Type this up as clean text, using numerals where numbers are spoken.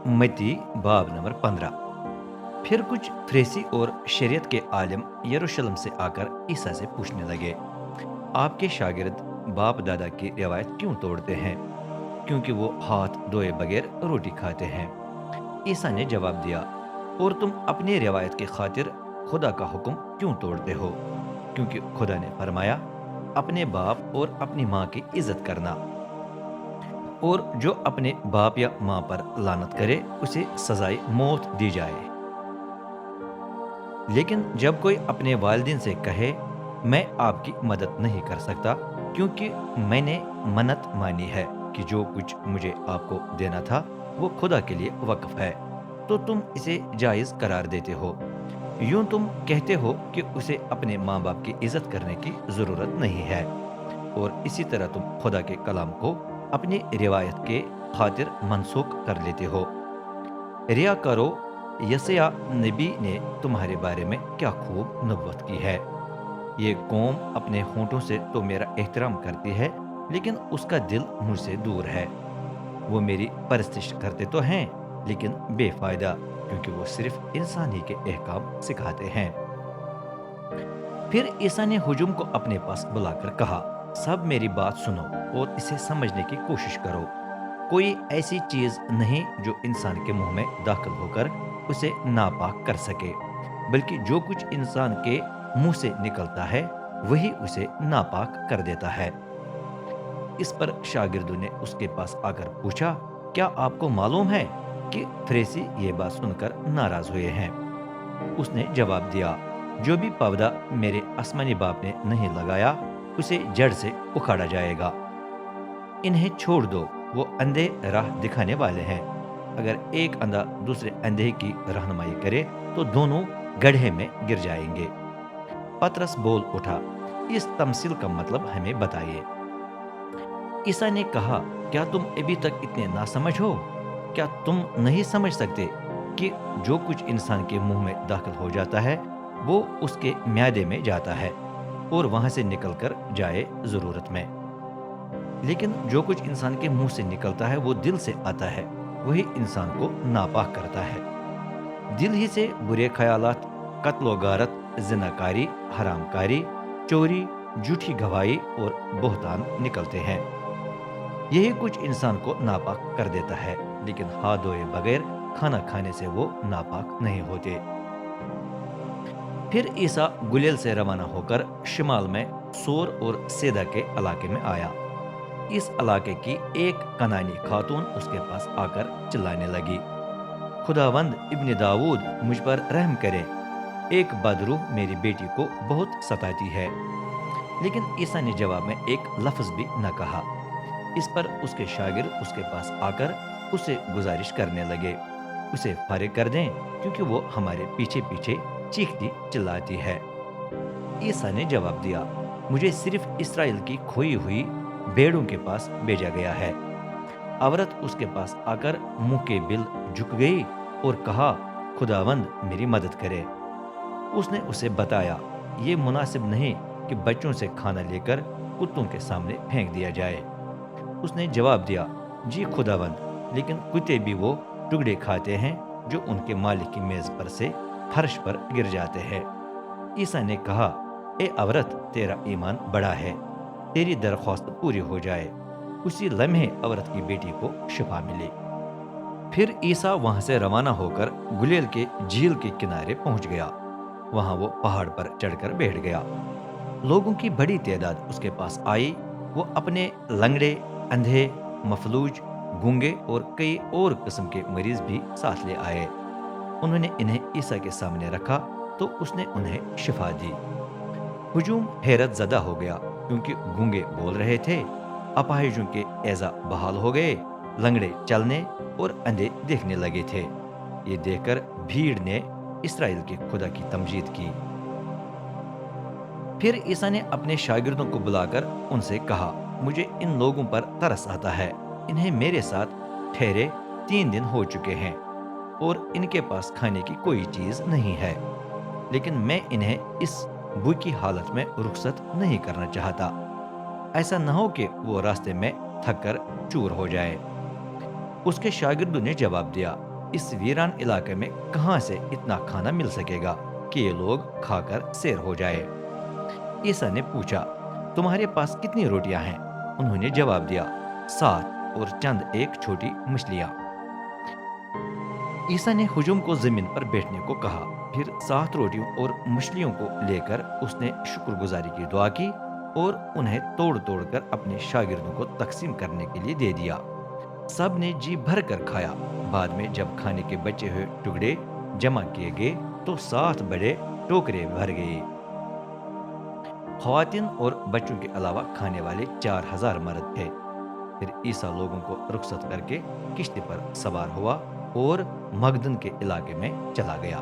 मती बाब नंबर 15। फिर कुछ फरीसी और शरीयत के आलिम यरूशलेम से आकर ईसा से पूछने लगे, आपके शागिर्द बाप दादा की रिवायत क्यों तोड़ते हैं? क्योंकि वो हाथ धोए बगैर रोटी खाते हैं। ईसा ने जवाब दिया, और तुम अपनी रिवायत की खातिर खुदा का हुक्म क्यों तोड़ते हो? क्योंकि खुदा ने फरमाया, अपने बाप और अपनी माँ की इज्जत करना, और जो अपने बाप या माँ पर लानत करे उसे सजाए मौत दी जाए। लेकिन जब कोई अपने वालिदैन से कहे, मैं आपकी मदद नहीं कर सकता, क्योंकि मैंने मन्नत मानी है कि जो कुछ मुझे आपको देना था वो खुदा के लिए वक्फ है, तो तुम इसे जायज करार देते हो। यूं तुम कहते हो कि उसे अपने माँ बाप की इज्जत करने की जरूरत नहीं है, और इसी तरह तुम खुदा के कलाम को अपनी रिवायत के खातिर मनसूख कर लेते हो। रिया करो, यशया नबी ने तुम्हारे बारे में क्या खूब नबूवत की है। ये कौम अपने होंठों से तो मेरा एहतराम करती है, लेकिन उसका दिल मुझसे दूर है। वो मेरी परस्तिश करते तो हैं, लेकिन बेफायदा, क्योंकि वो सिर्फ इंसान ही के अहकाम सिखाते हैं। फिर ईसा ने हुजूम को अपने पास बुलाकर कहा, सब मेरी बात सुनो और इसे समझने की कोशिश करो। कोई ऐसी चीज नहीं जो इंसान के मुंह में दाखिल होकर उसे नापाक कर सके, बल्कि जो कुछ इंसान के मुंह से निकलता है वही उसे नापाक कर देता है। इस पर शागिर्दों ने उसके पास आकर पूछा, क्या आपको मालूम है कि फरीसी ये बात सुनकर नाराज हुए हैं? उसने जवाब दिया, जो भी पौधा मेरे आसमानी बाप ने नहीं लगाया उसे जड़ से उखाड़ा जाएगा। इन्हें छोड़ दो, वो अंधे राह दिखाने वाले हैं। अगर एक अंधा दूसरे अंधे की रहनुमाई करे तो दोनों गड्ढे में गिर जाएंगे। पतरस बोल उठा, इस तमसील का मतलब हमें बताइए। ईसा ने कहा, क्या तुम अभी तक इतने नासमझ हो? क्या तुम नहीं समझ सकते कि जो कुछ इंसान के मुंह में दाखिल हो जाता है वो उसके म्यादे में जाता है और वहां से निकलकर जाए जरूरत में। लेकिन जो कुछ इंसान के मुंह से निकलता है वो दिल से आता है, वही इंसान को नापाक करता है। दिल ही से बुरे ख्यालात, कत्ल गारत, जिनाकारी, हरामकारी, चोरी, झूठी गवाही और बोहतान निकलते हैं। यही कुछ इंसान को नापाक कर देता है, लेकिन हाथ धोए बगैर खाना खाने से वो नापाक नहीं होते। फिर ईसा गुलेल से रवाना होकर शिमाल में सोर और सेदा के इलाके में आया। इस इलाके की एक कनानी खातून उसके पास आकर चिल्लाने लगी, खुदावंद इब्न दाऊद, मुझ पर रहम करे, एक बदरूह मेरी बेटी को बहुत सताती है। लेकिन ईसा ने जवाब में एक लफ्ज भी न कहा। इस पर उसके शागिर्द उसके पास आकर उसे गुजारिश करने लगे, उसे फारिग कर दें, क्योंकि वो हमारे पीछे पीछे चीखती चिल्लाती है। ईसा ने जवाब दिया, मुझे सिर्फ इस्राएल की खोई हुई भेड़ों के पास भेजा गया है। औरत उसके पास आकर मुंह के बिल झुक गई और कहा, खुदावंद मेरी मदद करे। उसने उसे बताया, ये मुनासिब नहीं कि बच्चों से खाना लेकर कुत्तों के सामने फेंक दिया जाए। उसने जवाब दिया, जी खुदावंद, लेकिन कुत्ते भी वो टुकड़े खाते हैं जो उनके मालिक की मेज पर से फर्श पर गिर जाते हैं। ईसा ने कहा, ए औरत, तेरा ईमान बड़ा है, तेरी दरख्वास्त पूरी हो जाए। उसी लम्हे औरत की बेटी को शिफा मिली। फिर ईसा वहां से रवाना होकर गुलेल के झील के किनारे पहुंच गया। वहां वो पहाड़ पर चढ़कर बैठ गया। लोगों की बड़ी तादाद उसके पास आई। वो अपने लंगड़े, अंधे, मफलूज, गूंगे और कई और किस्म के मरीज भी साथ ले आए। उन्होंने इन्हें ईसा के सामने रखा तो उसने उन्हें शिफा दी। हुजूम हैरत ज़दा हो गया, क्योंकि गूंगे बोल रहे थे, अपाहिजों के एजा बहाल हो गए, लंगड़े चलने और अंधे देखने लगे थे। ये देखकर भीड़ ने इस्राएल के खुदा की तमजीद की। फिर ईसा ने अपने शागिर्दों को बुलाकर उनसे कहा, मुझे इन लोगों पर तरस आता है। इन्हें मेरे साथ ठहरे 3 दिन हो चुके हैं और इनके पास खाने की कोई चीज नहीं है, लेकिन मैं इन्हें इस भूखी हालत में रुखसत नहीं करना चाहता। ऐसा न हो कि वो रास्ते में थक कर चूर हो जाए। उसके शागिर्दों ने जवाब दिया, اس ویران علاقے میں کہاں سے اتنا کھانا مل سکے گا کہ یہ لوگ کھا کر سیر ہو جائے؟ عیسیٰ نے پوچھا، تمہارے پاس کتنی روٹیاں ہیں؟ انہوں نے جواب دیا، 7 اور چند ایک چھوٹی مچھلیاں۔ عیسیٰ نے ہجوم کو زمین پر بیٹھنے کو کہا، پھر 7 روٹیوں اور مچھلیوں کو لے کر اس نے شکر گزاری کی دعا کی اور انہیں توڑ توڑ کر اپنے شاگردوں کو تقسیم کرنے کے لیے دے دیا۔ سب نے جی بھر کر کھایا۔ بعد میں جب کھانے کے بچے ہوئے ٹکڑے جمع کیے گئے تو 7 بڑے ٹوکرے بھر گئے۔ خواتین اور بچوں کے علاوہ کھانے والے 4000 مرد تھے۔ پھر عیسیٰ لوگوں کو رخصت کر کے کشتی پر سوار ہوا اور مگدن کے علاقے میں چلا گیا۔